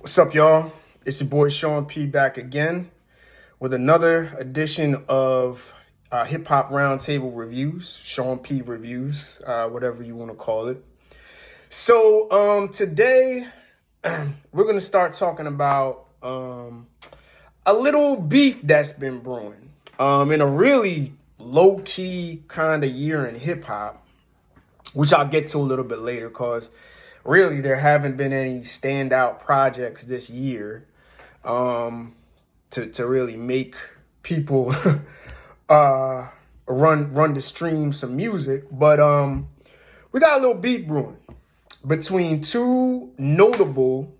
What's up, y'all? It's your boy Sean P back again with another edition of Hip Hop Roundtable Reviews, Sean P Reviews, whatever you want to call it. So today we're going to start talking about a little beef that's been brewing in a really low-key kind of year in hip hop, which I'll get to a little bit later because really there haven't been any standout projects this year to really make people run to stream some music. But we got a little beef brewing between two notable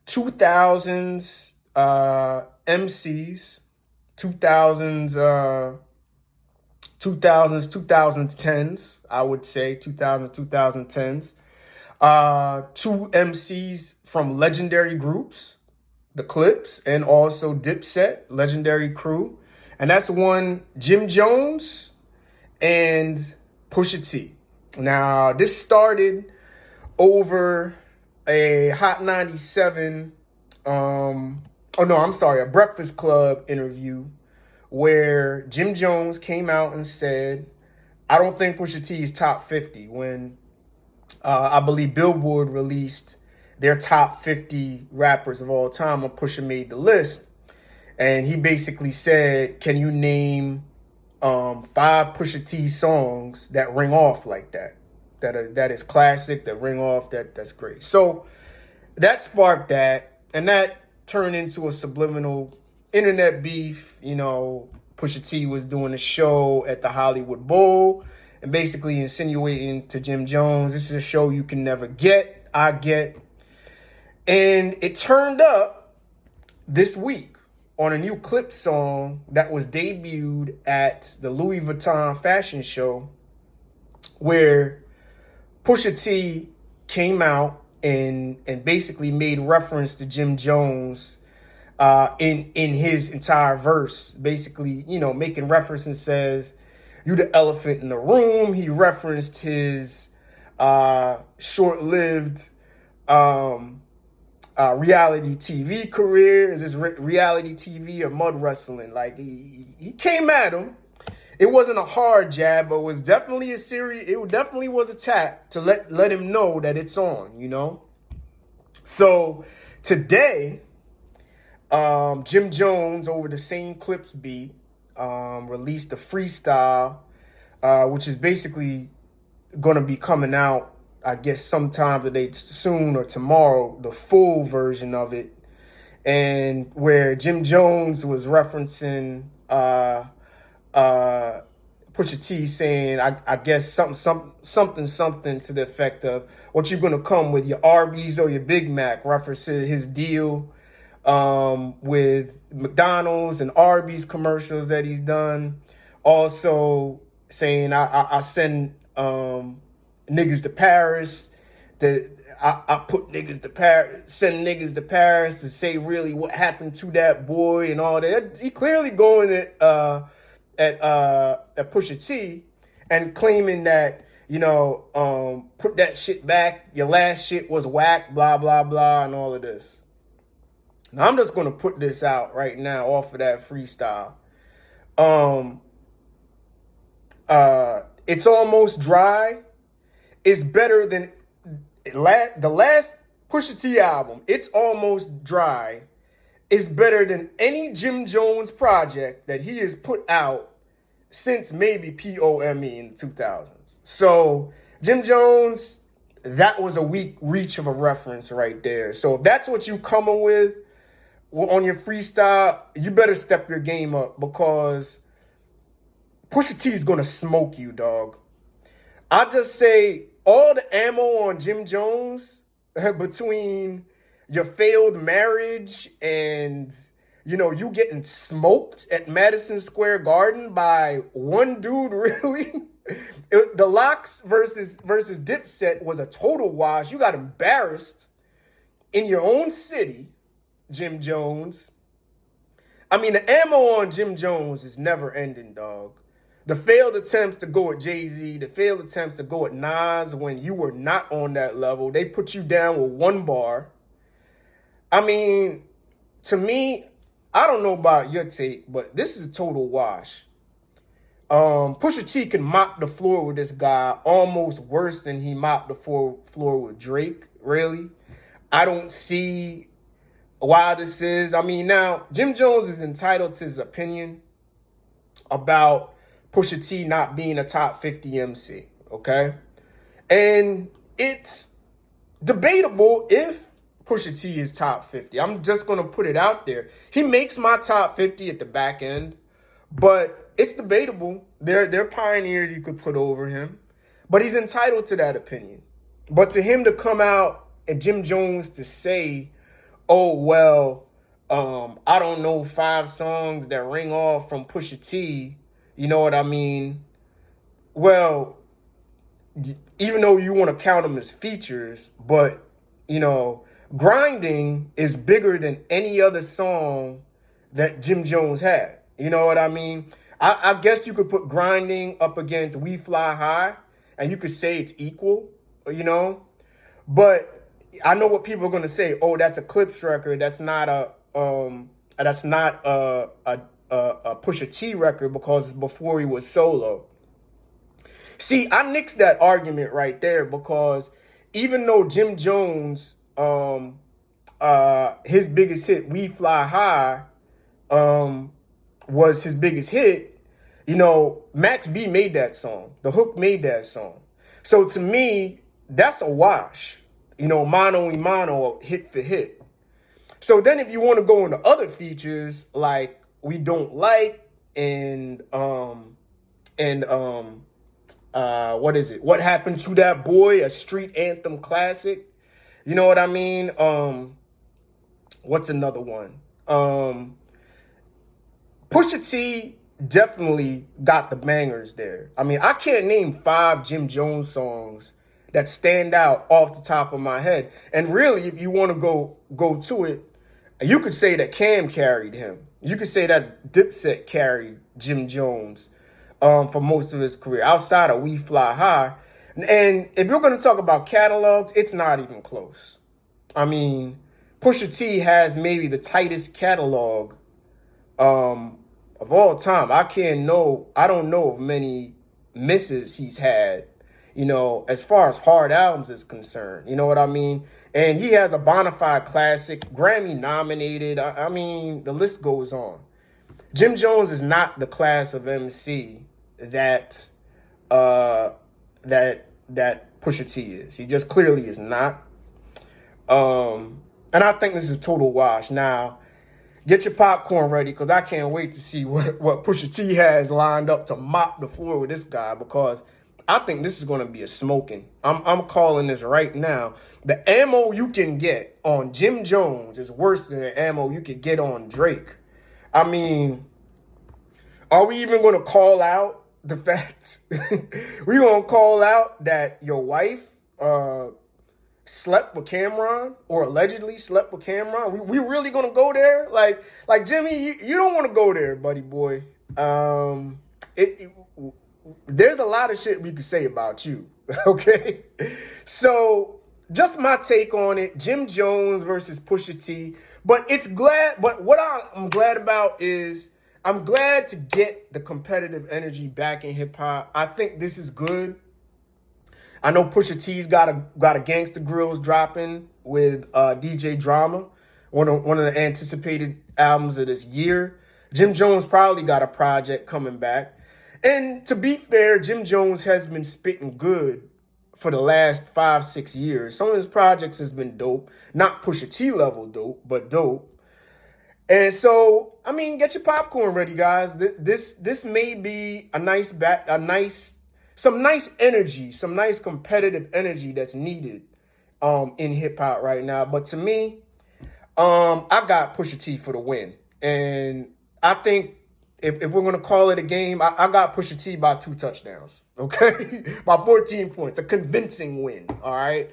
2000s MCs, 2010s, I would say 2010s. Two MCs from legendary groups, the Clips, and also Dipset, legendary crew. And that's one, Jim Jones and Pusha-T. Now, this started over a Hot 97, a Breakfast Club interview where Jim Jones came out and said, I don't think Pusha T is top 50 when I believe Billboard released their top 50 rappers of all time when Pusha made the list. And he basically said, can you name 5 Pusha T songs that ring off like that? That is classic, that ring off, that's great. So that sparked that, and that turned into a subliminal internet beef. You know, Pusha T was doing a show at the Hollywood Bowl and basically insinuating to Jim Jones, this is a show you can never get, I get. And it turned up this week on a new Clip song that was debuted at the Louis Vuitton fashion show, where Pusha T came out and basically made reference to Jim Jones in his entire verse, basically, you know, making reference and says, you the elephant in the room. He referenced his short-lived reality TV career. Is this reality TV or mud wrestling? Like, he came at him. It wasn't a hard jab, but it was definitely a serious, it definitely was a tap to let him know that it's on, you know? So today, Jim Jones, over the same Clips beat, released a freestyle, which is basically going to be coming out, I guess, sometime today, soon or tomorrow, the full version of it. And where Jim Jones was referencing Pusha T saying, I guess something to the effect of, what you going to come with, your Arby's or your Big Mac, references his deal with McDonald's and Arby's commercials that he's done. Also saying, I send niggas to Paris, that I put niggas to Paris, send niggas to Paris to say really what happened to that boy and all that. He clearly going at Pusha T and claiming that, you know, put that shit back, your last shit was whack, blah, blah, blah, and all of this. Now, I'm just going to put this out right now off of that freestyle. It's Almost Dry is better than the last Pusha T album. It's Almost Dry is better than any Jim Jones project that he has put out since maybe POME in the 2000s. So Jim Jones, that was a weak reach of a reference right there. So if that's what you coming with on your freestyle, you better step your game up, because Pusha T is going to smoke you, dog. I just say all the ammo on Jim Jones between your failed marriage and, you know, you getting smoked at Madison Square Garden by one dude, really. The Locks versus Dipset was a total wash. You got embarrassed in your own city, Jim Jones. I mean, the ammo on Jim Jones is never ending, dog. The failed attempts to go at Jay-Z, the failed attempts to go at Nas when you were not on that level. They put you down with one bar. I mean, to me, I don't know about your take, but this is a total wash. Pusha T can mop the floor with this guy almost worse than he mopped the floor with Drake, really. I don't see why this is. I mean, now, Jim Jones is entitled to his opinion about Pusha T not being a top 50 MC, okay? And it's debatable if Pusha T is top 50. I'm just going to put it out there. He makes my top 50 at the back end, but it's debatable. There are pioneers you could put over him, but he's entitled to that opinion. But to him to come out and Jim Jones to say, oh, well, I don't know 5 songs that ring off from Pusha T, you know what I mean? Well, even though you want to count them as features, but, you know, Grinding is bigger than any other song that Jim Jones had. You know what I mean? I guess you could put Grinding up against We Fly High, and you could say it's equal, you know? But I know what people are going to say. Oh, that's a Clips record. That's not a Pusha T record because it's before he was solo. See, I nixed that argument right there because even though Jim Jones, his biggest hit, We Fly High, was his biggest hit, you know, Max B made that song. The Hook made that song. So to me, that's a wash. You know, mano y mano, hit for hit. So then if you want to go into other features like We Don't Like and what is it? What Happened to That Boy? A street anthem classic. You know what I mean? What's another one? Pusha T definitely got the bangers there. I mean, I can't name 5 Jim Jones songs that stand out off the top of my head. And really, if you want to go to it, you could say that Cam carried him. You could say that Dipset carried Jim Jones for most of his career, outside of We Fly High. And if you're going to talk about catalogs, it's not even close. I mean, Pusha T has maybe the tightest catalog of all time. I don't know of many misses he's had, you know, as far as hard albums is concerned. You know what I mean? And he has a bona fide classic, Grammy nominated. I mean, the list goes on. Jim Jones is not the class of MC that Pusha T is. He just clearly is not. And I think this is a total wash. Now, get your popcorn ready because I can't wait to see what Pusha T has lined up to mop the floor with this guy, because I think this is going to be a smoking. I'm calling this right now. The ammo you can get on Jim Jones is worse than the ammo you could get on Drake. I mean, are we even going to call out the fact we going to call out that your wife slept with Cameron, or allegedly slept with Cameron? We really going to go there? Like Jimmy, you don't want to go there, buddy boy. There's a lot of shit we could say about you, okay? So just my take on it, Jim Jones versus Pusha T. But what I'm glad about is I'm glad to get the competitive energy back in hip hop. I think this is good. I know Pusha T's got a Gangsta Grills dropping with DJ Drama, one of the anticipated albums of this year. Jim Jones probably got a project coming back. And to be fair, Jim Jones has been spitting good for the last 5-6 years. Some of his projects has been dope. Not Pusha T level dope, but dope. And so, I mean, get your popcorn ready, guys. This may be some nice energy, some nice competitive energy that's needed in hip hop right now. But to me, I got Pusha T for the win. And I think if we're going to call it a game, I got Pusha T by 2 touchdowns, okay? By 14 points, a convincing win, all right?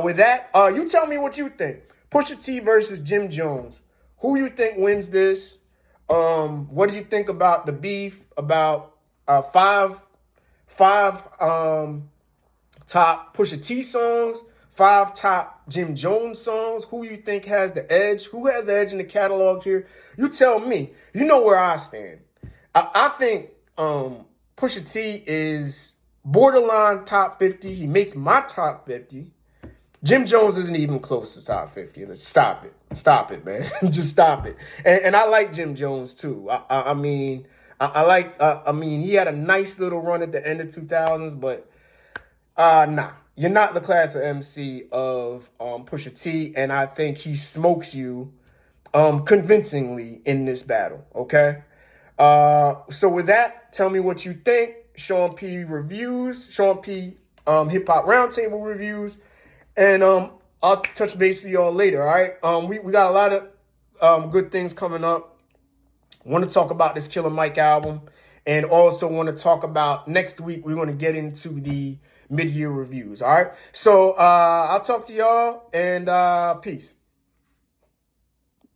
With that, you tell me what you think. Pusha T versus Jim Jones. Who you think wins this? What do you think about the beef, about 5 top Pusha T songs, 5 top Jim Jones songs? Who you think has the edge? Who has the edge in the catalog here? You tell me. You know where I stand. I think Pusha T is borderline top 50. He makes my top 50. Jim Jones isn't even close to top 50. Let's stop it. Stop it, man. Just stop it. And I like Jim Jones, too. I mean, he had a nice little run at the end of 2000s, but nah. You're not the class of MC of Pusha T, and I think he smokes you convincingly in this battle, okay? So with that, tell me what you think. Sean P reviews, Sean P Hip Hop Roundtable reviews, and I'll touch base with y'all later, all right? We got a lot of good things coming up. Want to talk about this Killer Mike album, and also want to talk about next week. We're going to get into the mid-year reviews, all right? So I'll talk to y'all, and peace.